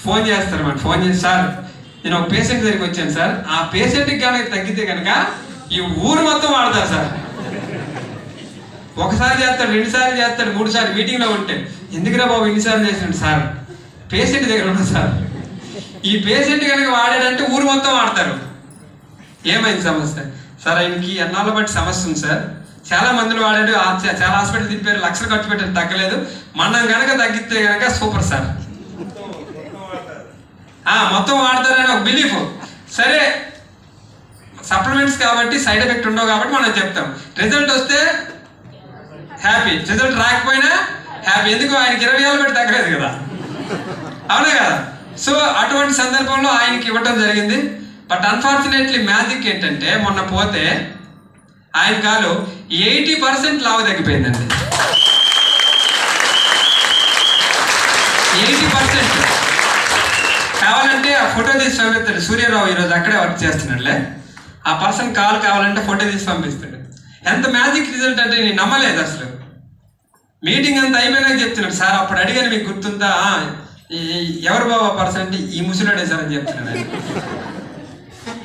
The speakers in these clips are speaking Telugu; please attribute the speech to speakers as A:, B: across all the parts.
A: ఫోన్ చేస్తారన్నమాట. ఫోన్ చేసి సార్ నేను ఒక పేషెంట్ దగ్గరికి వచ్చాను సార్, ఆ పేషెంట్కి కనుక తగ్గితే కనుక ఈ ఊరు మొత్తం వాడతారు సార్. ఒకసారి చేస్తాడు, 2 సార్లు చేస్తాడు, 3 సార్లు మీటింగ్లో ఉంటే ఎందుకురా బాబు ఇన్నిసార్లు చేసినాడు సార్, పేషెంట్ దగ్గర ఉన్నా సార్, ఈ పేషెంట్ కనుక వాడాడంటే ఊరు మొత్తం వాడతారు. ఏమైంది సమస్య సార్? ఆయనకి ఎన్నాళ్ళ బట్టి సమస్య ఉంది సార్, చాలా మందులు వాడాడు, చాలా హాస్పిటల్ తిప్పారు, లక్షలు ఖర్చు పెట్టారు, తగ్గలేదు, మనం కనుక తగ్గితే కనుక సూపర్ సార్, మొత్తం వాడతారని ఒక బిలీఫ్. సరే సప్లిమెంట్స్ కాబట్టి సైడ్ ఎఫెక్ట్ ఉండవు కాబట్టి మనం చెప్తాం. రిజల్ట్ వస్తే హ్యాపీ, రిజల్ట్ రాకపోయినా హ్యాపీ. ఎందుకు? ఆయనకి 20 ఏళ్ళు బట్టి తగ్గలేదు కదా, అవునా కదా? సో అటువంటి సందర్భంలో ఆయనకి ఇవ్వటం జరిగింది. బట్ అన్ఫార్చునేట్లీ మ్యాజిక్ ఏంటంటే మొన్న పోతే ఆయన కాలు 80% లావు తగ్గిపోయిందండి. 80%. కావాలంటే ఆ ఫోటో తీసి పంపిస్తాడు సూర్యరావు, ఈరోజు అక్కడే వర్క్ చేస్తున్నాడులే, ఆ పర్సన్ కాల్ కావాలంటే ఫోటో తీసి పంపిస్తాడు. ఎంత మ్యాజిక్ రిజల్ట్ అంటే నేను నమ్మలేదు అసలు. మీటింగ్ అంతా అయిపోయినాక చెప్తున్నాడు సార్, అప్పుడు అడిగాను మీకు గుర్తుందా, ఎవరు బాబా పర్సన్ అంటే ఈ ముసలాడే సార్ అని చెప్తున్నాడు.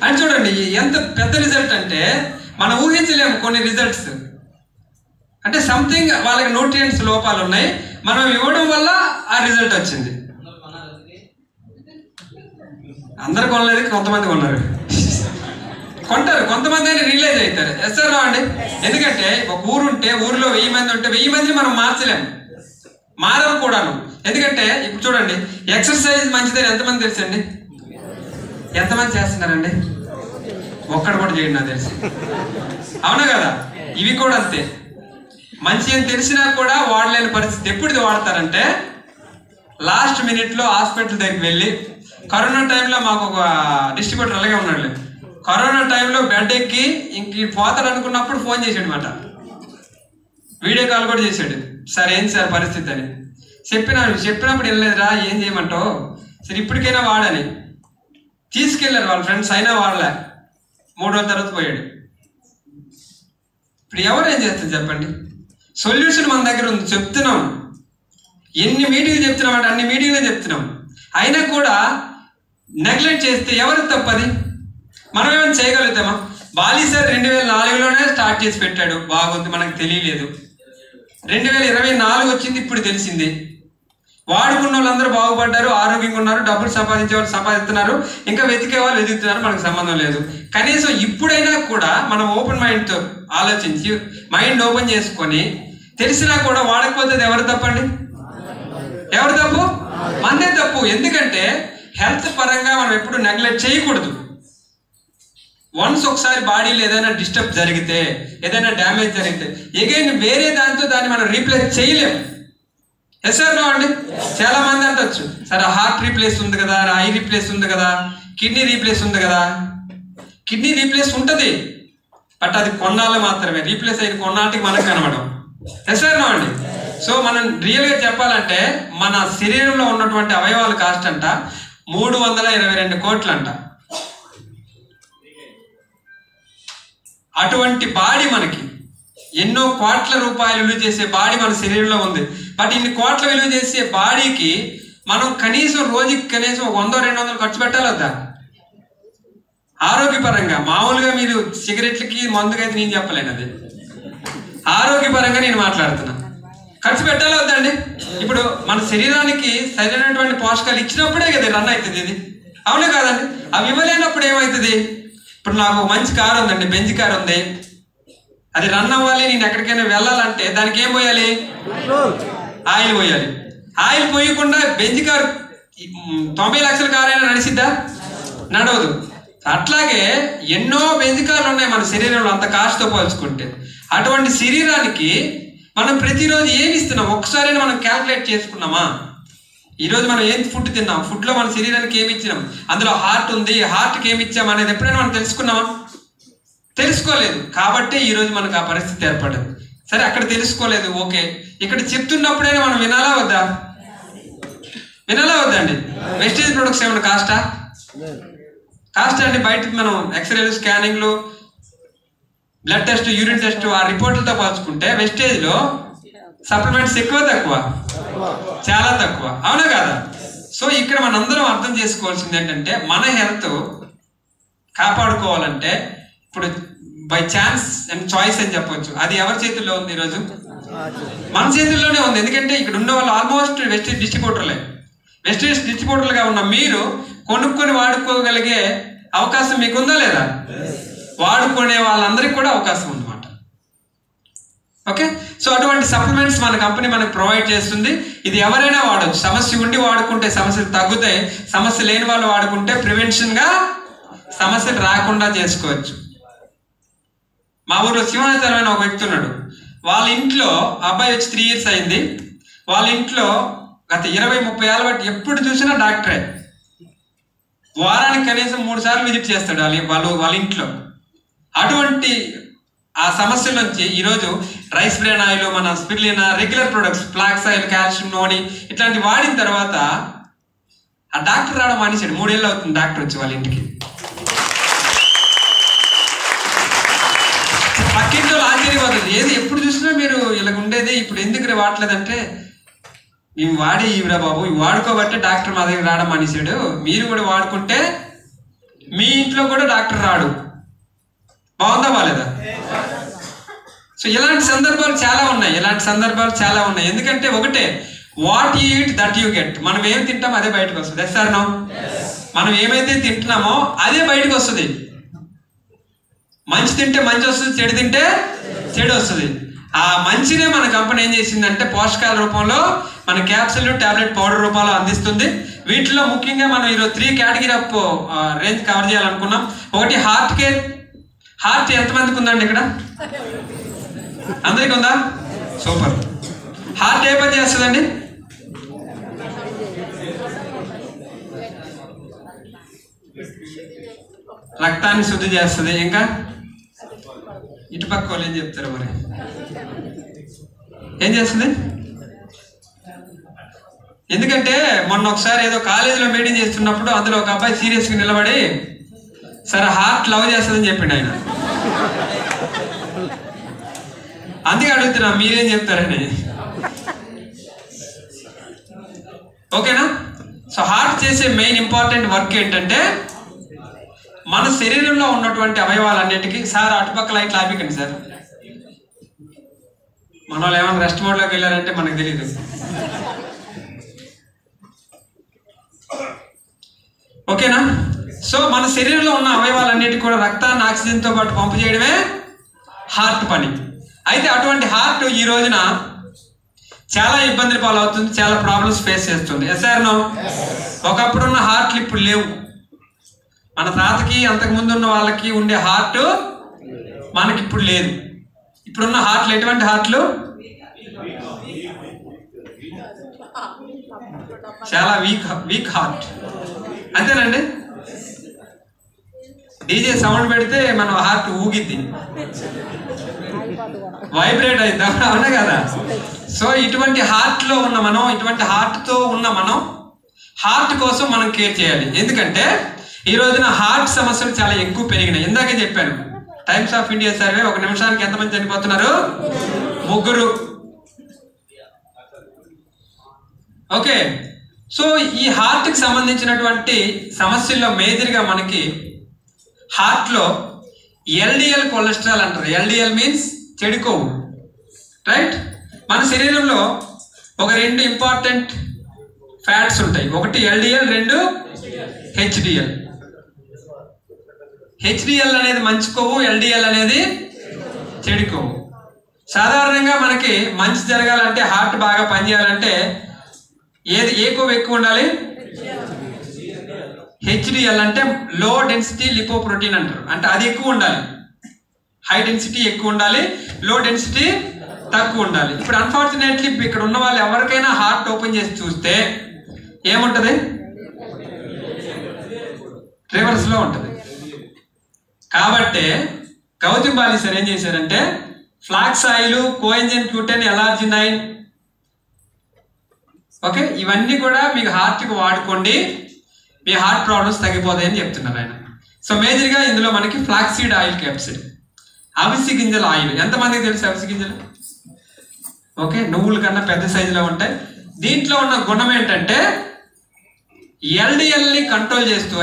A: అని చూడండి ఎంత పెద్ద రిజల్ట్ అంటే మనం ఊహించలేము కొన్ని రిజల్ట్స్. అంటే సంథింగ్ వాళ్ళకి న్యూట్రియంట్స్ లోపాలు ఉన్నాయి, మనం ఇవ్వడం వల్ల ఆ రిజల్ట్ వచ్చింది. అందరు కొనలేదు, కొంతమంది కొన్నారు, కొంటారు, కొంతమంది అని రియలైజ్ అవుతారు. ఎస్ఆర్ రావు అండి. ఎందుకంటే ఒక ఊరు ఉంటే ఊరిలో 1000 మంది ఉంటే 1000 మందిని మనం మార్చలేము, మారవు కూడాను. ఎందుకంటే ఇప్పుడు చూడండి ఎక్సర్సైజ్ మంచిదని ఎంతమంది తెలుసండి? ఎంతమంది చేస్తున్నారండి? ఒక్కడు కూడా చేయండి నాకు తెలిసి, అవునా కదా? ఇవి కూడా అంతే, మంచి అని తెలిసినా కూడా వాడలేని పరిస్థితి. ఎప్పుడు వాడతారంటే లాస్ట్ మినిట్లో హాస్పిటల్ దగ్గరికి వెళ్ళి, కరోనా టైంలో మాకు ఒక డిస్ట్రిబ్యూటర్ అలాగే ఉన్నాడు, కరోనా టైంలో బెడ్ ఎక్కి ఇంక పోతాడు అనుకున్నప్పుడు ఫోన్ చేశాడు అనమాట, వీడియో కాల్ కూడా చేశాడు. సార్ ఏంటి సార్ పరిస్థితి అని చెప్పినప్పుడు వెళ్ళలేదురా, ఏం చేయమంటావు, సరే ఇప్పటికైనా వాడని తీసుకెళ్లారు వాళ్ళ ఫ్రెండ్స్, అయినా వాడలే, 3 రోజుల తర్వాత పోయాడు. ఇప్పుడు ఎవరు ఏం చేస్తారు చెప్పండి? సొల్యూషన్ మన దగ్గర ఉంది, చెప్తున్నాం, ఎన్ని మీటింగ్లు చెప్తున్నాం అంటే అన్ని మీటింగ్లే చెప్తున్నాం, అయినా కూడా నెగ్లెక్ట్ చేస్తే ఎవరు తప్పది? మనం ఏమైనా చేయగలుగుతామా? బాలీ సార్ 2004లోనే స్టార్ట్ చేసి పెట్టాడు, బాగుంది, మనకు తెలియలేదు. 2024 వచ్చింది, ఇప్పుడు తెలిసింది. వాడుకున్న వాళ్ళందరూ బాగుపడ్డారు, ఆరోగ్యంగా ఉన్నారు, డబ్బులు సంపాదించే వాళ్ళు సంపాదిస్తున్నారు, ఇంకా వెతికే వాళ్ళు వెతుకుతున్నారు, మనకు సంబంధం లేదు. కనీసం ఇప్పుడైనా కూడా మనం ఓపెన్ మైండ్తో ఆలోచించి మైండ్ ఓపెన్ చేసుకొని తెలిసినా కూడా వాడకపోతే ఎవరు తప్పండి? ఎవరు తప్పు? మనదే తప్పు. ఎందుకంటే హెల్త్ పరంగా మనం ఎప్పుడు నెగ్లెక్ట్ చేయకూడదు. వన్స్ ఒకసారి బాడీలో ఏదైనా డిస్టర్బ్ జరిగితే, ఏదైనా డ్యామేజ్ జరిగితే ఎగైన్ వేరే దాంతో దాన్ని మనం రీప్లేస్ చేయలేము. ఎస్ సార్ నో అండి? చాలా మంది అంటొచ్చు సార్ హార్ట్ రీప్లేస్ ఉంది కదా, ఐ రీప్లేస్ ఉంది కదా, కిడ్నీ రీప్లేస్ ఉంది కదా. కిడ్నీ రీప్లేస్ ఉంటుంది, బట్ అది కొన్నాళ్ళు మాత్రమే, రీప్లేస్ అయిన కొన్నాటికి మనకు కనబడం. ఎస్ సార్ నో అండి? సో మనం రియల్గా చెప్పాలంటే మన శరీరంలో ఉన్నటువంటి అవయవాల కాస్ట్ అంట 322 కోట్లు అంట. అటువంటి బాడీ మనకి ఎన్నో కోట్ల రూపాయలు విలువ చేసే బాడీ మన శరీరంలో ఉంది. బట్ ఇన్ని కోట్ల విలువ చేసే బాడీకి మనం కనీసం రోజుకి కనీసం 100-200 ఖర్చు పెట్టాలి వద్దా? ఆరోగ్యపరంగా మామూలుగా మీరు సిగరెట్లకి మందుగా అయితే నేను చెప్పలేను, అది ఆరోగ్యపరంగా నేను మాట్లాడుతున్నా. ఖర్చు పెట్టాలి వద్దండి? ఇప్పుడు మన శరీరానికి సరైనటువంటి పోషకాలు ఇచ్చినప్పుడే కదా రన్ అవుతుంది ఇది, అవునే కాదండి? అవి ఇవ్వలేనప్పుడు ఏమవుతుంది? ఇప్పుడు నాకు మంచి కారు ఉందండి, బెంజ్ కారు ఉంది, అది రన్ అవ్వాలి, నేను ఎక్కడికైనా వెళ్ళాలంటే దానికి ఏం పోయాలి? ఆయిల్ పోయాలి. ఆయిల్ పోయకుండా బెంజ్ కారు 90 లక్షల కారు అయినా నడిచిద్దా? నడవదు. అట్లాగే ఎన్నో బెంజ్ కార్లు ఉన్నాయి మన శరీరంలో అంత కాస్ట్తో పోల్చుకుంటే. అటువంటి శరీరానికి మనం ప్రతిరోజు ఏమి ఇస్తున్నాం ఒక్కసారైనా మనం క్యాల్కులేట్ చేసుకున్నామా? ఈరోజు మనం ఏం ఫుడ్ తిన్నాం, ఫుడ్లో మన శరీరానికి ఏమి ఇచ్చినాం, అందులో హార్ట్ ఉంది, హార్ట్కి ఏమి ఇచ్చాం అనేది ఎప్పుడైనా మనం తెలుసుకున్నామా? తెలుసుకోలేదు. కాబట్టి ఈరోజు మనకు ఆ పరిస్థితి ఏర్పడదు. సరే అక్కడ తెలుసుకోలేదు, ఓకే, ఇక్కడ చెప్తున్నప్పుడైనా మనం వినాలా వద్దా? వినాలా వద్దండి? వెస్టేజ్ ప్రొడక్ట్స్ ఏమైనా కాస్టా? కాస్ట్ అండి. బయటకు మనం ఎక్స్రేలు, స్కానింగ్లు, బ్లడ్ టెస్ట్, యూరిన్ టెస్ట్ ఆ రిపోర్ట్లతో పోల్చుకుంటే వెస్టేజ్లో సప్లిమెంట్స్ ఎక్కువ తక్కువ? చాలా తక్కువ, అవునా కాదా? సో ఇక్కడ మనందరం అర్థం చేసుకోవాల్సింది ఏంటంటే మన హెల్త్ కాపాడుకోవాలంటే ఇప్పుడు బై ఛాన్స్ అండ్ చాయిస్ అని చెప్పొచ్చు. అది ఎవరి చేతుల్లో ఉంది ఈరోజు? మన చేతుల్లోనే ఉంది. ఎందుకంటే ఇక్కడ ఉన్న వాళ్ళు ఆల్మోస్ట్ వెస్టేజ్ డిస్ట్రిబ్యూటర్లుగా ఉన్న మీరు కొనుక్కొని వాడుకోగలిగే అవకాశం మీకుందా లేదా? వాడుకునే వాళ్ళందరికీ కూడా అవకాశం ఉందన్నమాట. ఓకే, సో అటువంటి సప్లిమెంట్స్ మన కంపెనీ మనకు ప్రొవైడ్ చేస్తుంది. ఇది ఎవరైనా వాడచ్చు. సమస్య ఉండి వాడుకుంటే సమస్యలు తగ్గుతాయి, సమస్య లేని వాళ్ళు వాడుకుంటే ప్రివెన్షన్గా సమస్యలు రాకుండా చేసుకోవచ్చు. మా ఊరిలో సింహాచలమైన ఒక వ్యక్తి ఉన్నాడు. వాళ్ళ ఇంట్లో అబ్బాయి వచ్చి 3 years అయింది. వాళ్ళ ఇంట్లో గత 20-30 ఏళ్ళ బట్టి ఎప్పుడు చూసినా డాక్టరే. వారానికి కనీసం 3 సార్లు విజిట్ చేస్తాడు వాళ్ళ ఇంట్లో. అటువంటి ఆ సమస్యల నుంచి ఈరోజు రైస్ బ్రెయిన్ ఆయిల్, మన spirulina, regular products, flax oil, calcium, నూనె ఇట్లాంటి వాడిన తర్వాత ఆ డాక్టర్ రావడం మానేశాడు. 3 ఏళ్ళు అవుతుంది డాక్టర్ వచ్చి వాళ్ళ ఇంటికి. పక్కింట్లో ఆశ్చర్యపోతుంది, ఏది ఎప్పుడు చూసినా మీరు ఇలా ఉండేది, ఇప్పుడు ఎందుకు వాడలేదంటే, మేము వాడే ఇవిరా బాబు, ఇవి వాడుకోబట్టే డాక్టర్ మా దగ్గర రావడం మానేశాడు. మీరు కూడా వాడుకుంటే మీ ఇంట్లో కూడా డాక్టర్ రాడు. బాగుందా బాలేదా? సో ఇలాంటి సందర్భాలు చాలా ఉన్నాయి. ఎందుకంటే ఒకటే, what you eat that you get. మనం ఏం తింటామో అదే బయటకు వస్తుంది. Yes or no? మనం ఏమైతే తింటున్నామో అదే బయటకు వస్తుంది. మంచి తింటే మంచి వస్తుంది, చెడు తింటే చెడు వస్తుంది. ఆ మంచినే మన కంపెనీ ఏం చేసిందంటే పోషకాల రూపంలో మన క్యాప్సూల్, టాబ్లెట్, పౌడర్ రూపంలో అందిస్తుంది. వీటిలో ముఖ్యంగా మనం ఈరోజు 3 కేటగిరీ ఆఫ్ రేంజ్ కవర్ చేయాలనుకున్నాం. ఒకటి హార్ట్ కేర్. హార్ట్ ఎంతమందికి ఉందండి ఇక్కడ? అందరికి ఉందా? సూపర్. హార్ట్ ఏ పని చేస్తుందండి? రక్తాన్ని శుద్ధి చేస్తుంది. ఇంకా ఇటుపక్క వాళ్ళు ఏం చెప్తారు మరి? ఏం చేస్తుంది? ఎందుకంటే మొన్న ఒకసారి ఏదో కాలేజీలో మీటింగ్ చేస్తున్నప్పుడు అందులో ఒక అబ్బాయి సీరియస్గా నిలబడి, సరే హార్ట్ లవ్ చేస్తుందని చెప్పిండు ఆయన. అందుకే అడుగుతున్నా మీరేం చెప్తారని. ఓకేనా? సో హార్ట్ చేసే మెయిన్ ఇంపార్టెంట్ వర్క్ ఏంటంటే మన శరీరంలో ఉన్నటువంటి అవయవాలన్నిటికీ, సార్ అటుపక్క లైట్లు ఆపికండి సార్, మన వాళ్ళు ఏమైనా రెస్ట్ మోడ్లోకి వెళ్ళారంటే మనకు తెలియదు. ఓకేనా? సో మన శరీరంలో ఉన్న అవయవాలన్నిటికీ కూడా రక్తాన్ని ఆక్సిజన్తో పాటు పంపు చేయడమే హార్ట్ పని. అయితే అటువంటి హార్ట్ ఈ రోజున చాలా ఇబ్బందులు పాలవుతుంది, చాలా ప్రాబ్లమ్స్ ఫేస్ చేస్తుంది. Yes or no? ఒకప్పుడున్న హార్ట్లు ఇప్పుడు లేవు. మన తాతకి అంతకుముందు ఉన్న వాళ్ళకి ఉండే హార్ట్ మనకి ఇప్పుడు లేదు. ఇప్పుడున్న హార్ట్లు ఎటువంటి హార్ట్లు? చాలా వీక్ హార్ట్. అంతేనండి? డీజే సౌండ్ పెడితే మన హార్ట్ ఊగిద్ది, వైబ్రేట్ అయింది, అవునా కదా? సో ఇటువంటి హార్ట్లో ఉన్న మనం, ఇటువంటి హార్ట్తో ఉన్న మనం హార్ట్ కోసం మనం కేర్ చేయాలి. ఎందుకంటే ఈ రోజున హార్ట్ సమస్యలు చాలా ఎక్కువ పెరిగినాయి. ఇందాకే చెప్పాను, టైమ్స్ ఆఫ్ ఇండియా సర్వే 1 నిమిషానికి ఎంతమంది చనిపోతున్నారు? 3. ఓకే, సో ఈ హార్ట్కి సంబంధించినటువంటి సమస్యల్లో మేజర్గా మనకి హార్ట్లో ఎల్డిఎల్ కొలెస్ట్రాల్ అంటారు. ఎల్డిఎల్ మీన్స్ చెడు కొవ్వు, రైట్? మన శరీరంలో ఒక 2 ఇంపార్టెంట్ ఫ్యాట్స్ ఉంటాయి. ఒకటి ఎల్డిఎల్, 2 హెచ్డిఎల్. హెచ్డిఎల్ అనేది మంచి కొవ్వు, ఎల్డిఎల్ అనేది చెడు కొవ్వు. సాధారణంగా మనకి మంచి జరగాలంటే, హార్ట్ బాగా పనిచేయాలంటే ఏ కొవ్వు ఎక్కువ ఉండాలి? హెచ్డిఎల్ అంటే లో డెన్సిటీ లిపోప్రోటీన్ అంటారు. అంటే అది ఎక్కువ ఉండాలి. హై డెన్సిటీ ఎక్కువ ఉండాలి, లో డెన్సిటీ తక్కువ ఉండాలి. ఇప్పుడు అన్ఫార్చునేట్లీ ఇక్కడ ఉన్న వాళ్ళు ఎవరికైనా హార్ట్ ఓపెన్ చేసి చూస్తే ఏముంటది? రివర్స్ లో ఉంటది. కాబట్టి గౌతమ్ బాలి సార్ ఏం చేశారంటే flax oil, coenzyme Q10, L-arginine, okay, ఇవన్నీ కూడా మీకు హార్ట్కి వాడుకోండి, మీ హార్ట్ ప్రాబ్లమ్స్ తగ్గిపోతాయని చెప్తున్నారు ఆయన. సో మేజర్గా ఇందులో మనకి ఫ్లాక్సీడ్ ఆయిల్ క్యాప్సిడ్, అవిసి గింజల ఆయిల్. ఎంతమందికి తెలుసు అవిసి గింజలు? ఓకే, నువ్వుల కన్నా పెద్ద సైజులో ఉంటాయి. దీంట్లో ఉన్న గుణం ఏంటంటే ఎల్డిఎల్ని కంట్రోల్ చేస్తూ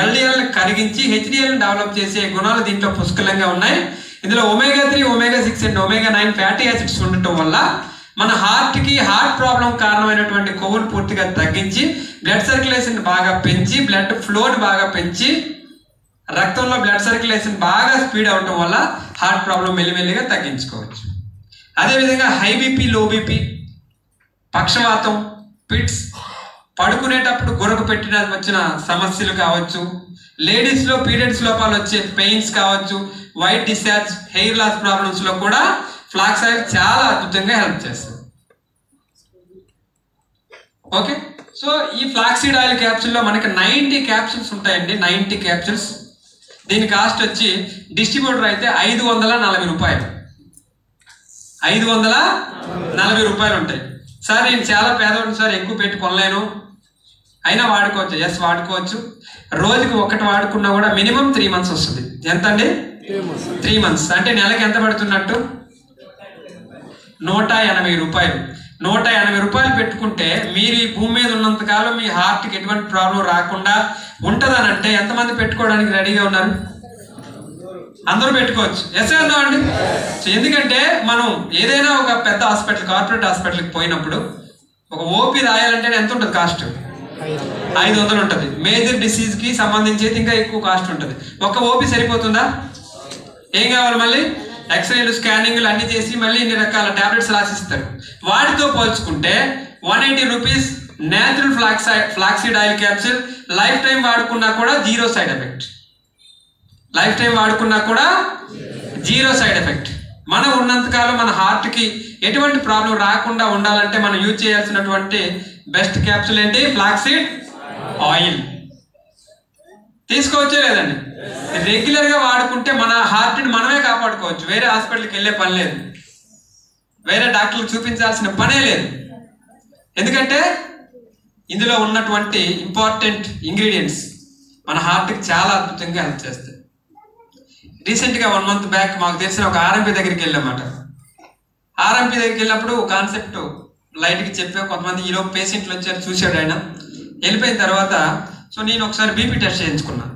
A: ఎల్డిఎల్ని కరిగించి హెచ్డిఎల్ని డెవలప్ చేసే గుణాలు దీంట్లో పుష్కలంగా ఉన్నాయి. ఇందులో omega-3, omega-6 and omega-9 fatty acids ఉండటం వల్ల మన హార్ట్ ప్రాబ్లం కారణమైనటువంటి కొవ్వును పూర్తిగా తగ్గించి బ్లడ్ సర్క్యులేషన్ బాగా పెంచి బ్లడ్ ఫ్లోని బాగా పెంచి రక్తంలో బ్లడ్ సర్క్యులేషన్ బాగా స్పీడ్ అవటం వల్ల హార్ట్ ప్రాబ్లం మెల్లిమెల్లిగా తగ్గించుకోవచ్చు. అదేవిధంగా హై బీపీ, లో బీపీ, పక్షవాతం, పిట్స్, పడుకునేటప్పుడు గురకు పెట్టిన వచ్చిన సమస్యలు కావచ్చు, లేడీస్లో పీరియడ్స్ లోపాలు వచ్చే పెయిన్స్ కావచ్చు, వైట్ డిశ్చార్జ్, హెయిర్ లాస్ ప్రాబ్లమ్స్లో కూడా ఫ్లాక్స్ ఆయిల్ చాలా అద్భుతంగా హెల్ప్ చేస్తుంది. ఓకే, సో ఈ ఫ్లాక్సీడ్ ఆయిల్ క్యాప్సూల్లో మనకి 90 క్యాప్సూల్స్ ఉంటాయండి. 90 క్యాప్సూల్స్. దీని కాస్ట్ వచ్చి డిస్ట్రిబ్యూటర్ అయితే 540 రూపాయలు. 540 రూపాయలు ఉంటాయి. సార్ నేను చాలా పేదవాడిని సార్, ఎక్కువ పెట్టి కొనలేను, అయినా వాడుకోవచ్చు. ఎస్, వాడుకోవచ్చు. రోజుకి ఒకటి వాడుకున్నా కూడా మినిమం 3 months వస్తుంది. ఎంత అండి? 3 months. అంటే నెలకి ఎంత పడుతున్నట్టు? 180 రూపాయలు. 180 రూపాయలు పెట్టుకుంటే మీరు ఈ భూమి మీద ఉన్నంతకాలం మీ హార్ట్కి ఎటువంటి ప్రాబ్లం రాకుండా ఉంటుందని అంటే ఎంతమంది పెట్టుకోవడానికి రెడీగా ఉన్నారు? అందరూ పెట్టుకోవచ్చు. ఎస్ అన్నా అండి? సో ఎందుకంటే మనం ఏదైనా ఒక పెద్ద హాస్పిటల్, కార్పొరేట్ హాస్పిటల్కి పోయినప్పుడు ఒక ఓపీ రాయాలంటే ఎంత ఉంటుంది కాస్ట్? 500 ఉంటుంది. మేజర్ డిసీజ్కి సంబంధించి అయితే ఇంకా ఎక్కువ కాస్ట్ ఉంటుంది. ఒక ఓపీ సరిపోతుందా? ఏం కావాలి? మళ్ళీ ఎక్స్రేలు, స్కానింగ్లు అన్ని చేసి మళ్ళీ ఇన్ని రకాల టాబ్లెట్స్ రాసిస్తారు. వాటితో పోల్చుకుంటే 180 rupees natural flaxseed oil capsule life time వాడుకున్నా కూడా zero side effect. Life time వాడుకున్నా కూడా జీరో సైడ్ ఎఫెక్ట్. మనం ఉన్నంతకాలం మన హార్ట్కి ఎటువంటి ప్రాబ్లం రాకుండా ఉండాలంటే మనం యూజ్ చేయాల్సినటువంటి బెస్ట్ క్యాప్సూల్ ఏంటి? Flaxseed oil. తీసుకోవచ్చే లేదండి? రెగ్యులర్గా వాడుకుంటే మన హార్ట్ని మనమే కాపాడుకోవచ్చు. వేరే హాస్పిటల్కి వెళ్ళే పని లేదు, వేరే డాక్టర్లకు చూపించాల్సిన పనే లేదు. ఎందుకంటే ఇందులో ఉన్నటువంటి ఇంపార్టెంట్ ఇంగ్రీడియంట్స్ మన హార్ట్కి చాలా అద్భుతంగా హెల్ప్ చేస్తాయి. రీసెంట్గా 1 month బ్యాక్ మాకు తెలిసిన ఒక ఆర్ఎంపీ దగ్గరికి వెళ్ళామాట. ఆర్ఎంపీ దగ్గరికి వెళ్ళినప్పుడు కాన్సెప్ట్ లైట్కి చెప్పే కొంతమంది ఈలోపు పేషెంట్లు వచ్చారు, చూశాడు ఆయన. వెళ్ళిపోయిన తర్వాత సో నేను ఒకసారి బీపీ టెస్ట్ చేయించుకున్నాను.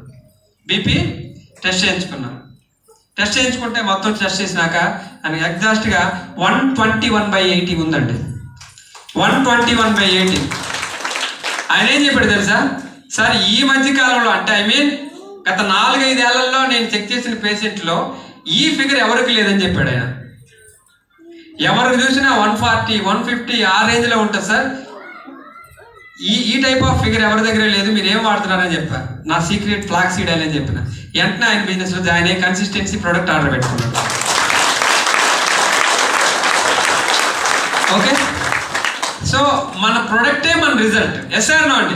A: టెస్ట్ చేయించుకుంటే మొత్తం టెస్ట్ చేసినాక ఆయనకి ఎగ్జాక్ట్గా 121/80 ఉందండి. 121/80. ఆయన ఏం చెప్పాడు తెలుసా? సార్ ఈ మధ్య కాలంలో అంటే గత 4-5 ఏళ్లలో నేను చెక్ చేసిన పేషెంట్లో ఈ ఫిగర్ ఎవరికి లేదని చెప్పాడు ఆయన. ఎవరికి చూసినా 140, 150 ఆ రేంజ్లో ఉంటుంది సార్. ఈ టైప్ ఆఫ్ ఫిగర్ ఎవరి దగ్గర లేదు, మీరు ఏం వాడుతున్నారని చెప్పారు. నా సీక్రెట్ ఫ్లాక్సీడ్ ఆయిల్ అని చెప్పిన. వెంటనే ఆయన బిజినెస్లో జాయిన్ అయ్యి కన్సిస్టెన్సీ ప్రోడక్ట్ ఆర్డర్ పెట్టుకున్నాడు. ఓకే, సో మన ప్రొడక్టే మన రిజల్ట్. ఎస్ ఆర్ నో అండి?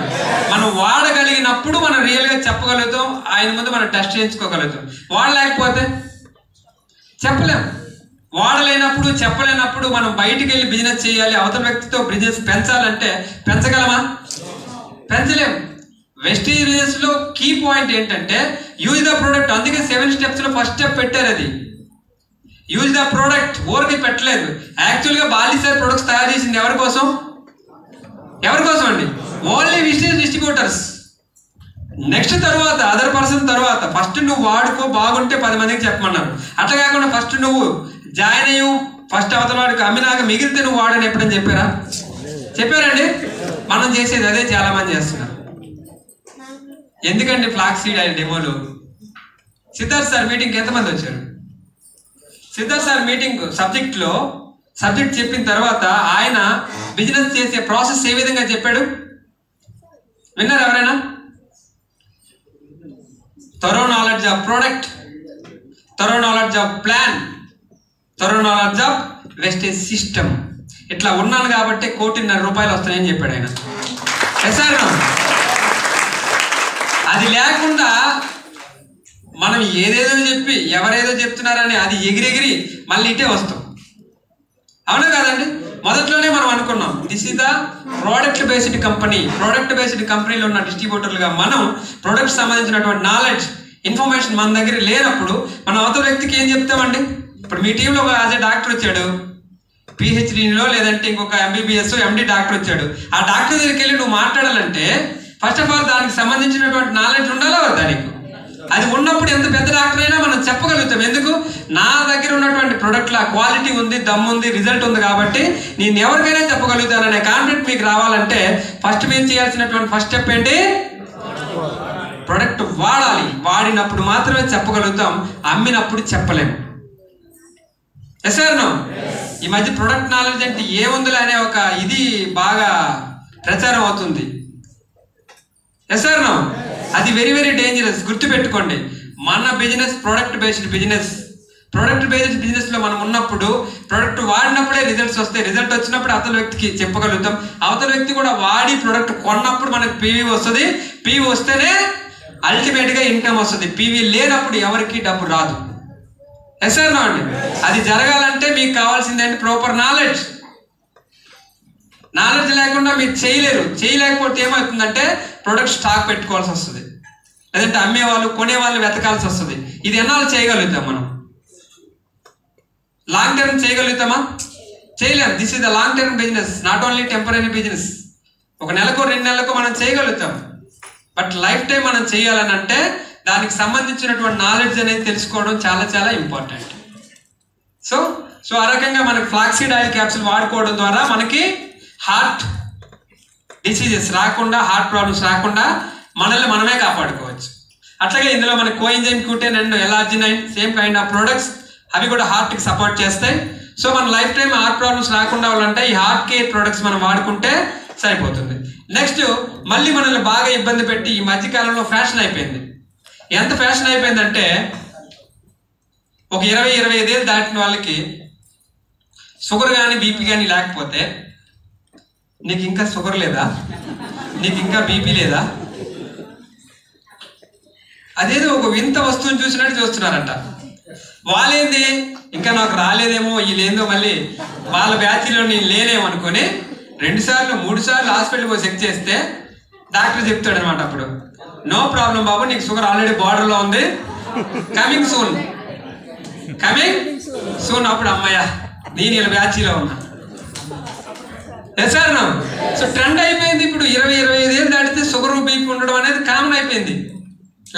A: మనం వాడగలిగినప్పుడు మనం రియల్గా చెప్పగలుగుతాం, ఆయన ముందు మనం టెస్ట్ చేయించుకోగలుగుతాం. వాడలేకపోతే చెప్పలేం. వాడలేనప్పుడు, చెప్పలేనప్పుడు మనం బయటికి వెళ్ళి బిజినెస్ చేయాలి, అవతల వ్యక్తితో బిజినెస్ పెంచాలంటే పెంచగలమా? పెంచలేం. వెస్టీజ్ బిజినెస్లో కీ పాయింట్ ఏంటంటే యూజ్ ద ప్రోడక్ట్. అందుకే 7 steps ఫస్ట్ స్టెప్ పెట్టారు. అది యూజ్ ద ప్రోడక్ట్. ఊరికి పెట్టలేదు. యాక్చువల్గా బాలీసార్ ప్రొడక్ట్స్ తయారు చేసింది ఎవరి కోసం అండి? Only విస్టేజ్ distributors. నెక్స్ట్ తర్వాత అదర్ పర్సన్ తర్వాత. ఫస్ట్ నువ్వు వాడుకో, బాగుంటే 10 మందికి చెప్పమన్నారు. అట్లా కాకుండా ఫస్ట్ నువ్వు జాయిన్ అయ్యి ఫస్ట్ అవతల వాడికి అమ్మినాక మిగిలితే నువ్వు వాడని ఎప్పుడని చెప్పారండి? మనం చేసేది అదే, చాలా మంది చేస్తున్నారు. ఎందుకండి ఫ్లాక్సీడ్ ఆయిల్ డెమోలు? సిద్ధార్థ్ సార్ మీటింగ్కి ఎంతమంది వచ్చారు? సిద్ధార్థ్ సార్ మీటింగ్ సబ్జెక్ట్ చెప్పిన తర్వాత ఆయన బిజినెస్ చేసే ప్రాసెస్ ఏ విధంగా చెప్పాడు విన్నారు ఎవరైనా? Thorough knowledge of product, thorough knowledge of plan, thorough knowledge of wastage system. ఇట్లా ఉన్నాను కాబట్టి 1.5 కోటి వస్తాయని చెప్పాడు ఆయన. అది లేకుండా మనం ఏదేదో చెప్పి ఎవరేదో చెప్తున్నారని అది ఎగిరెగిరి మళ్ళీ ఇటే వస్తాం. అవునా కాదండి? మొదట్లోనే మనం అనుకున్నాం this is the product based company. Product based కంపెనీలో ఉన్న డిస్ట్రిబ్యూటర్లుగా మనం ప్రోడక్ట్ సంబంధించినటువంటి నాలెడ్జ్, ఇన్ఫర్మేషన్ మన దగ్గర లేనప్పుడు మనం అవతల వ్యక్తికి ఏం చెప్తామండి? ఇప్పుడు మీ టీంలో యాజ్ ఏ డాక్టర్ వచ్చాడు, పిహెచ్డీలో లేదంటే ఇంకొక ఎంబీబీఎస్ ఎండి డాక్టర్ వచ్చాడు. ఆ డాక్టర్ దగ్గరికి వెళ్ళి నువ్వు మాట్లాడాలంటే ఫస్ట్ ఆఫ్ ఆల్ దానికి సంబంధించినటువంటి నాలెడ్జ్ ఉండాలా వద్దా నీకు? అది ఉన్నప్పుడు ఎంత పెద్ద డాక్టర్ అయినా మనం చెప్పగలుగుతాం. ఎందుకు? నా దగ్గర ఉన్నటువంటి ప్రొడక్ట్ల క్వాలిటీ ఉంది, దమ్ము ఉంది, రిజల్ట్ ఉంది కాబట్టి నేను ఎవరికైనా చెప్పగలుగుతాననే కాన్ఫిడెంట్ మీకు రావాలంటే ఫస్ట్ మీరు చేయాల్సినటువంటి ఫస్ట్ స్టెప్ ఏంటి? ప్రొడక్ట్ వాడాలి. వాడినప్పుడు మాత్రమే చెప్పగలుగుతాం, అమ్మినప్పుడు చెప్పలేము. Yes sir no? ఈ మధ్య ప్రొడక్ట్ నాలెడ్జ్ అంటే ఏముందిలే అనే ఒక ఇది బాగా ప్రచారం అవుతుంది. Yes sir no? అది వెరీ వెరీ డేంజరస్. గుర్తుపెట్టుకోండి, మన business product based business. Product based business లో మనం ఉన్నప్పుడు ప్రొడక్ట్ వాడినప్పుడే రిజల్ట్స్ వస్తాయి. రిజల్ట్ వచ్చినప్పుడు అవతల వ్యక్తికి చెప్పగలుగుతాం. అవతల వ్యక్తి కూడా వాడి ప్రొడక్ట్ కొన్నప్పుడు మనకు పీవీ వస్తుంది. పీవీ వస్తేనే అల్టిమేట్ గా ఇన్కమ్ వస్తుంది. పీవీ లేనప్పుడు ఎవరికి డబ్బు రాదు. ఎస్ సార్ నో అండి? అది జరగాలంటే మీకు కావాల్సింది ఏంటి? Proper knowledge. నాలెడ్జ్ లేకుండా మీరు చేయలేరు. చేయలేకపోతే ఏమవుతుందంటే ప్రొడక్ట్ స్టాక్ పెట్టుకోవాల్సి వస్తుంది, లేదంటే అమ్మేవాళ్ళు కొనేవాళ్ళు వెతకాల్సి వస్తుంది. ఇది ఎన్నాళ్ళు చేయగలుగుతాం మనం? లాంగ్ టర్మ్ చేయగలుగుతామా? చేయలేం. This is the long term business, not only temporary business. ఒక నెలకు 2 నెలలకు మనం చేయగలుగుతాం, బట్ లైఫ్ టైం మనం చేయాలని అంటే దానికి సంబంధించినటువంటి నాలెడ్జ్ అనేది తెలుసుకోవడం చాలా చాలా ఇంపార్టెంట్. సో ఆ రకంగా మనకి ఫ్లాక్సీడ్ ఆయిల్ క్యాప్సూల్ వాడుకోవడం ద్వారా మనకి హార్ట్ డిసీజెస్ రాకుండా, హార్ట్ ప్రాబ్లమ్స్ రాకుండా మనల్ని మనమే కాపాడుకోవచ్చు. అట్లాగే ఇందులో మనకి coenzyme Q10 and L-arginine same kind of products, అవి కూడా హార్ట్కి సపోర్ట్ చేస్తాయి. సో మన లైఫ్ టైం హార్ట్ ప్రాబ్లమ్స్ రాకుండా ఉండాలంటే ఈ హార్ట్ కేర్ ప్రొడక్ట్స్ మనం వాడుకుంటే సరిపోతుంది. నెక్స్ట్ మళ్ళీ మనల్ని బాగా ఇబ్బంది పెట్టి ఈ మధ్యకాలంలో ఫ్యాషన్ అయిపోయింది. ఎంత ఫ్యాషన్ అయిపోయిందంటే ఒక 20-25 ఏళ్ళు దాటిన వాళ్ళకి షుగర్ కానీ బీపీ కానీ లేకపోతే, నీకు ఇంకా షుగర్ లేదా, నీకు ఇంకా బీపీ లేదా, అదేదో ఒక వింత వస్తువుని చూసినట్టు చూస్తున్నారంట. వాళ్ళేంది ఇంకా నాకు రాలేదేమో, వీళ్ళేందో మళ్ళీ వాళ్ళ బ్యాచ్లో నేను లేనేమో అనుకుని 2 సార్లు 3 సార్లు హాస్పిటల్కి పోయి చెక్ చేస్తే డాక్టర్ చెప్తాడు అనమాట, అప్పుడు నో ప్రాబ్లం బాబు, నీకు షుగర్ ఆల్రెడీ బార్డర్లో ఉంది, కమింగ్ సూన్. అప్పుడు అమ్మాయ్యా నేను వీళ్ళ బ్యాచ్లో ఉన్నా. Yes sir no? So trend అయిపోయింది. ఇప్పుడు 20-25 ఏళ్ళు దాటితే షుగర్ బీపీ ఉండడం అనేది కామన్ అయిపోయింది.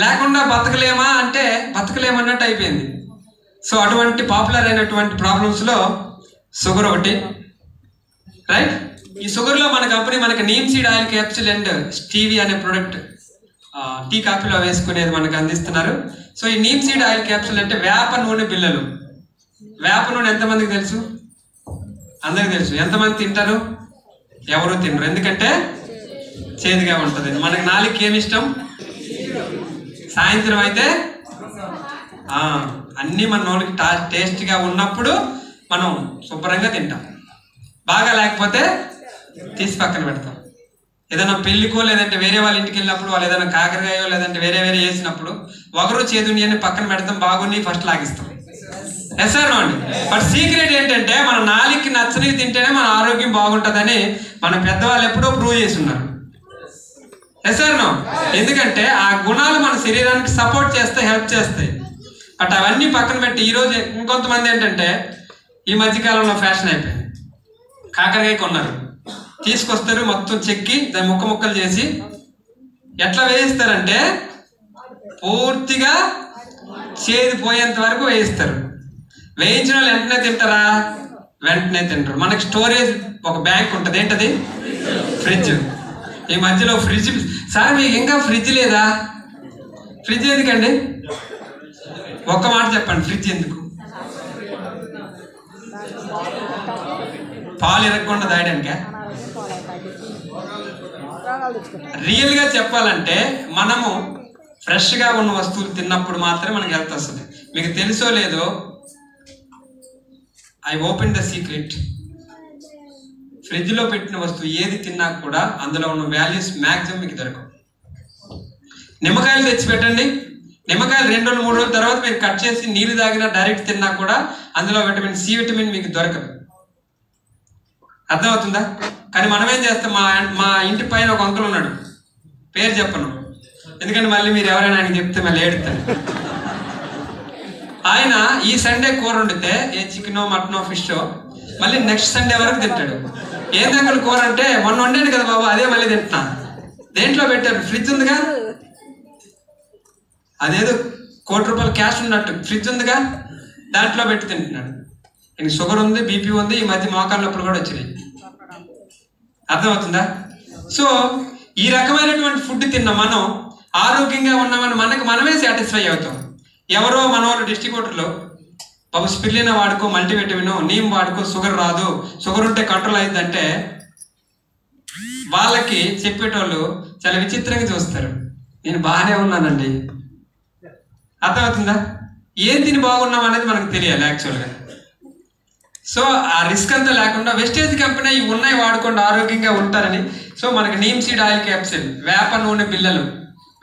A: లేకుండా బతకలేమా అంటే బతకలేమన్నట్టు అయిపోయింది. సో అటువంటి పాపులర్ అయినటువంటి ప్రాబ్లమ్స్లో షుగర్ ఒకటి, రైట్? ఈ షుగర్లో మన కంపెనీ మనకి neem seed oil capsule and stevia అనే ప్రొడక్ట్ టీ కాఫీలో వేసుకునేది మనకు అందిస్తున్నారు. సో ఈ నీమ్ సీడ్ ఆయిల్ క్యాప్సూల్ అంటే వేప నూనె బిళ్ళలు. వేప నూనె ఎంతమందికి తెలుసు? అందరికి తెలుసు. ఎంతమంది తింటారు? ఎవరు తినరు, ఎందుకంటే చేదుగా ఉంటుంది. మనకి నాలుగుకి ఏమి ఇష్టం? సాయంత్రం అయితే అన్నీ మన నోటికి టేస్ట్గా ఉన్నప్పుడు మనం శుభ్రంగా తింటాం. బాగా లేకపోతే తీసి పక్కన పెడతాం. ఏదైనా పెళ్లికో లేదంటే వేరే వాళ్ళ ఇంటికి వెళ్ళినప్పుడు వాళ్ళు ఏదైనా కాకరకాయో లేదంటే వేరే వేసినప్పుడు ఒకరు చేదుని అని పక్కన పెడతాం, బాగుని ఫస్ట్ లాగిస్తాం. ఎస్ సార్ నో అండి? బట్ సీక్రెట్ ఏంటంటే మన నాలుగుకి నచ్చనివి తింటేనే మన ఆరోగ్యం బాగుంటుందని మన పెద్దవాళ్ళు ఎప్పుడో ప్రూవ్ చేసి ఉన్నారు. Yes sir no? ఎందుకంటే ఆ గుణాలు మన శరీరానికి సపోర్ట్ చేస్తాయి, హెల్ప్ చేస్తాయి. బట్ అవన్నీ పక్కన పెట్టి ఈరోజు ఇంకొంతమంది ఏంటంటే ఈ మధ్యకాలంలో ఫ్యాషన్ అయిపోయింది, కాకరకాయ కొన్నారు, తీసుకొస్తారు, మొత్తం చెక్కి దాన్ని ముక్కలు చేసి ఎట్లా వేయిస్తారంటే పూర్తిగా చేదు పోయేంత వరకు వేయిస్తారు. వేయించిన వాళ్ళు వెంటనే తింటారా? వెంటనే తింటారు. మనకి స్టోరేజ్ ఒక బ్యాంక్ ఉంటుంది, ఏంటది? ఫ్రిడ్జ్. ఈ మధ్యలో ఫ్రిడ్జ్. సార్ మీకు ఇంకా ఫ్రిడ్జ్ లేదా? ఫ్రిడ్జ్ ఎందుకండి? ఒక్క మాట చెప్పండి, ఫ్రిడ్జ్ ఎందుకు? పాలు ఇరగకుండా తాగడానికా? రియల్ గా చెప్పాలంటే మనము ఫ్రెష్ గా ఉన్న వస్తువులు తిన్నప్పుడు మాత్రమే మనకి హెల్త్ వస్తుంది. మీకు తెలుసో లేదో, I open the secret. Fridge లో పెట్టిన వస్తువు ఏది తిన్నా కూడా అందులో ఉన్న వాల్యూస్ మ్యాక్సిమం మీకు దొరకవు. నిమ్మకాయలు తెచ్చి పెట్టండి, నిమ్మకాయలు 2-3 రోజుల తర్వాత మీరు కట్ చేసి నీళ్ళు తాగినా డైరెక్ట్ తిన్నా కూడా అందులో విటమిన్ సి విటమిన్ మీకు దొరకదు. అర్థమవుతుందా? కానీ మనం ఏం చేస్తాం, మా ఇంటి పైన ఒక అంకుల్ ఉన్నాడు, పేరు చెప్పను ఎందుకంటే మళ్ళీ మీరు ఎవరైనా ఆయనకి చెప్తే మళ్ళీ ఏడుతారు. ఆయన ఈ సండే కూర వండితే, ఏ చికెనో మటనో ఫిషో మళ్ళీ నెక్స్ట్ సండే వరకు తింటాడు. ఏందంకల్ కూర అంటే మొన్న వండాను కదా బాబు అదే మళ్ళీ తింటున్నా. దేంట్లో పెట్టారు? ఫ్రిడ్జ్ ఉందిగా, అదేదో ₹1,00,00,000 క్యాష్ ఉన్నట్టు ఫ్రిడ్జ్ ఉందిగా, దాంట్లో పెట్టి తింటున్నాడు. ఇంక షుగర్ ఉంది, బీపీ ఉంది, ఈ మధ్య మోకాళ్ళ నొప్పులు కూడా వచ్చినాయి. అర్థమవుతుందా? సో ఈ రకమైనటువంటి ఫుడ్ తిన్న మనం ఆరోగ్యంగా ఉన్నామని మనమే సాటిస్ఫై అవుతాం. ఎవరో మన వాళ్ళు డిస్ట్రిబ్యూటర్లో బాబు స్పిర్లినా వాడుకో, మల్టీవిటమిన్, నీమ్ వాడుకో, షుగర్ రాదు, షుగర్ ఉంటే కంట్రోల్ అయిందంటే వాళ్ళకి చెప్పేటోళ్ళు చాలా విచిత్రంగా చూస్తారు. నేను బాగానే ఉన్నానండి. అర్థమవుతుందా? ఏం తిని బాగున్నాం అనేది మనకు తెలియాలి యాక్చువల్గా. సో ఆ రిస్క్ అంతా లేకుండా వెస్టేజ్ కంపెనీ ఇవి ఉన్నాయి వాడుకోండి, ఆరోగ్యంగా ఉంటారని. సో మనకి నీమ్ సీడ్ ఆయిల్ క్యాప్సిల్, వేప నూనె బిళ్ళలు.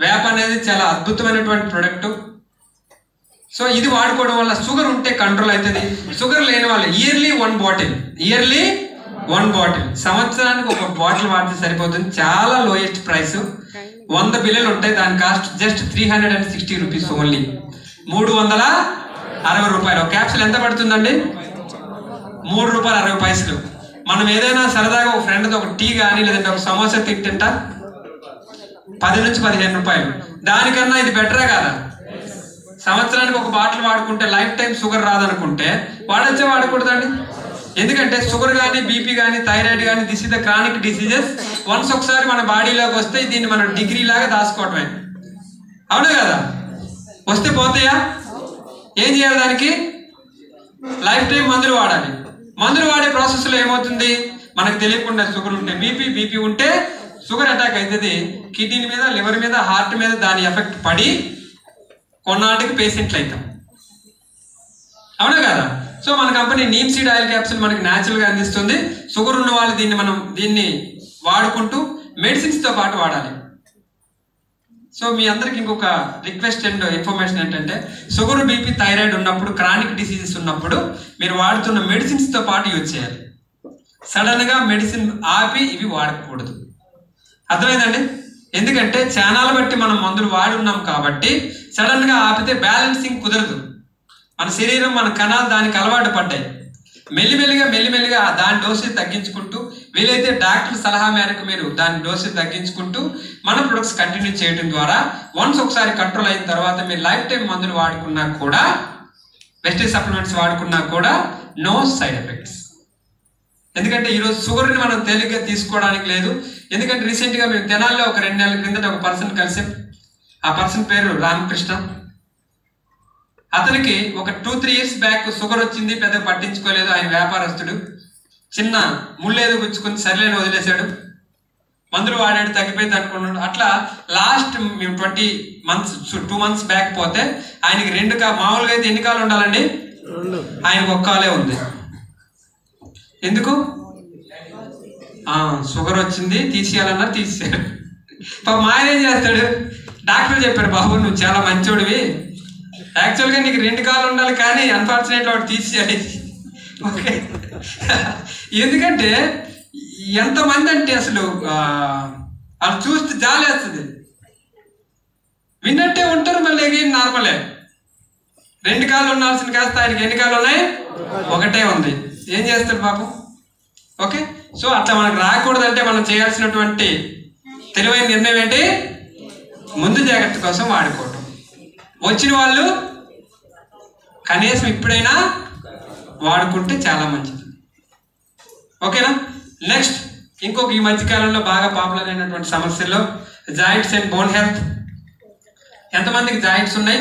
A: వేప అనేది చాలా అద్భుతమైనటువంటి ప్రొడక్ట్. సో ఇది వాడుకోవడం వల్ల షుగర్ ఉంటే కంట్రోల్ అవుతుంది. షుగర్ లేని వాళ్ళు ఇయర్లీ 1 బాటిల్, సంవత్సరానికి 1 బాటిల్ వాడితే సరిపోతుంది. చాలా లోయెస్ట్ ప్రైస్, 100 బిళ్ళలు ఉంటాయి. దాని కాస్ట్ జస్ట్ ₹360 ఓన్లీ, ₹360. ఒక క్యాప్సిల్ ఎంత పడుతుందండి? ₹3.60. మనం ఏదైనా సరదాగా ఒక ఫ్రెండ్తో ఒక టీ కానీ లేదంటే ఒక సమోసా తింటా ₹10 నుంచి ₹15. దానికన్నా ఇది బెటరే కదా. సంవత్సరానికి 1 బాటిల్ వాడుకుంటే లైఫ్ టైం షుగర్ రాదనుకుంటే వాడొచ్చే వాడకూడదండి. ఎందుకంటే షుగర్ కానీ, బీపీ కానీ, థైరాయిడ్ కానీ, this is the chronic diseases. Once ఒకసారి మన బాడీలోకి వస్తే దీన్ని మనం డిగ్రీ లాగా దాచుకోవటమే. అవునా కదా? వస్తే పోతాయా? ఏం చేయాలి? దానికి లైఫ్ టైం మందులు వాడాలి. మందులు వాడే ప్రాసెస్లో ఏమవుతుంది? మనకు తెలియకుండా షుగర్ ఉంటే బీపీ ఉంటే షుగర్ అటాక్ అవుతుంది. కిడ్నీ మీద, లివర్ మీద, హార్ట్ మీద దాని ఎఫెక్ట్ పడి కొన్నాటికి పేషెంట్లు అవుతాం. అవునా కదా? సో మన company neem seed oil capsule మనకి న్యాచురల్గా అందిస్తుంది. షుగర్ ఉన్న వాళ్ళు దీన్ని వాడుకుంటూ మెడిసిన్స్తో పాటు వాడాలి. సో మీ అందరికి ఇంకొక రిక్వెస్ట్ అండ్ ఇన్ఫర్మేషన్ ఏంటంటే, షుగర్, బీపీ, థైరాయిడ్ ఉన్నప్పుడు, క్రానిక్ డిసీజెస్ ఉన్నప్పుడు మీరు వాడుతున్న మెడిసిన్స్తో పాటు యూజ్ చేయాలి. సడన్గా మెడిసిన్ ఆపి ఇవి వాడకూడదు. అర్థమైందండి? ఎందుకంటే ఛానల్ బట్టి మనం మందులు వాడి ఉన్నాం కాబట్టి సడన్గా ఆపితే బ్యాలెన్సింగ్ కుదరదు. మన శరీరం, మన కణాలు దానికి అలవాటు పడ్డాయి. మెల్లిమెల్లిగా దాని డోసేజ్ తగ్గించుకుంటూ, వీలైతే డాక్టర్ సలహా మేరకు మీరు దాని డోసేజ్ తగ్గించుకుంటూ మన ప్రొడక్ట్స్ కంటిన్యూ చేయడం ద్వారా వన్స్ ఒకసారి కంట్రోల్ అయిన తర్వాత మీరు లైఫ్ టైం మందులు వాడుకున్నా కూడా, వెస్టేజ్ సప్లిమెంట్స్ వాడుకున్నా కూడా నో సైడ్ ఎఫెక్ట్స్. ఎందుకంటే ఈరోజు షుగర్ని మనం తేలిగ్గా తీసుకోవడానికి లేదు. ఎందుకంటే రీసెంట్గా మేము తెనాల్లో ఒక 2 నెలల క్రిందట ఒక పర్సన్ కలిసి, ఆ పర్సన్ పేరు రామకృష్ణ. అతనికి ఒక 2-3 ఇయర్స్ బ్యాక్ షుగర్ వచ్చింది, పెద్దగా పట్టించుకోలేదు. ఆయన వ్యాపారస్తుడు, చిన్న ముళ్ళేదో గుచ్చుకుని సరిలేని వదిలేశాడు. మందులు వాడాడు, తగ్గిపోయింది అనుకున్నాడు. అట్లా లాస్ట్ మేము 2 months బ్యాక్ పోతే ఆయనకి 2 మామూలుగా అయితే ఎన్ని కాలు ఉండాలండి? ఆయనకు 1 కాలే ఉంది. ఎందుకు? షుగర్ వచ్చింది, తీసేయాలన్నారు, తీసేయాడు. పాపం ఆయన ఏం చేస్తాడు? డాక్టర్ చెప్పారు, బాబు నువ్వు చాలా మంచోడివి, యాక్చువల్గా నీకు 2 కాళ్ళు ఉండాలి, కానీ అన్ఫార్చునేట్లీ వాడు తీసేయాలి. ఓకే, ఎందుకంటే ఎంతమంది అంటే అసలు వాళ్ళు చూస్తే జాలేస్తుంది. విన్నట్టే ఉంటారు, మళ్ళీ నార్మలే. 2 కాళ్ళు ఉండాల్సిన కాస్త ఆయనకి ఎన్ని కాళ్ళు ఉన్నాయి? 1 ఉంది. ఏం చేస్తారు పాపం? ఓకే, సో అట్లా మనకు రాకూడదంటే మనం చేయాల్సినటువంటి తెలివైన నిర్ణయం ఏంటి? ముందు జాగ్రత్త కోసం వాడుకోవటం. వచ్చిన వాళ్ళు కనీసం ఇప్పుడైనా వాడుకుంటే చాలా మంచిది. ఓకేనా? నెక్స్ట్ ఇంకొక ఈ మధ్యకాలంలో బాగా పాపులర్ అయినటువంటి సమస్యల్లో జాయింట్స్ అండ్ బోన్ హెల్త్. ఎంతమందికి జాయింట్స్ ఉన్నాయి?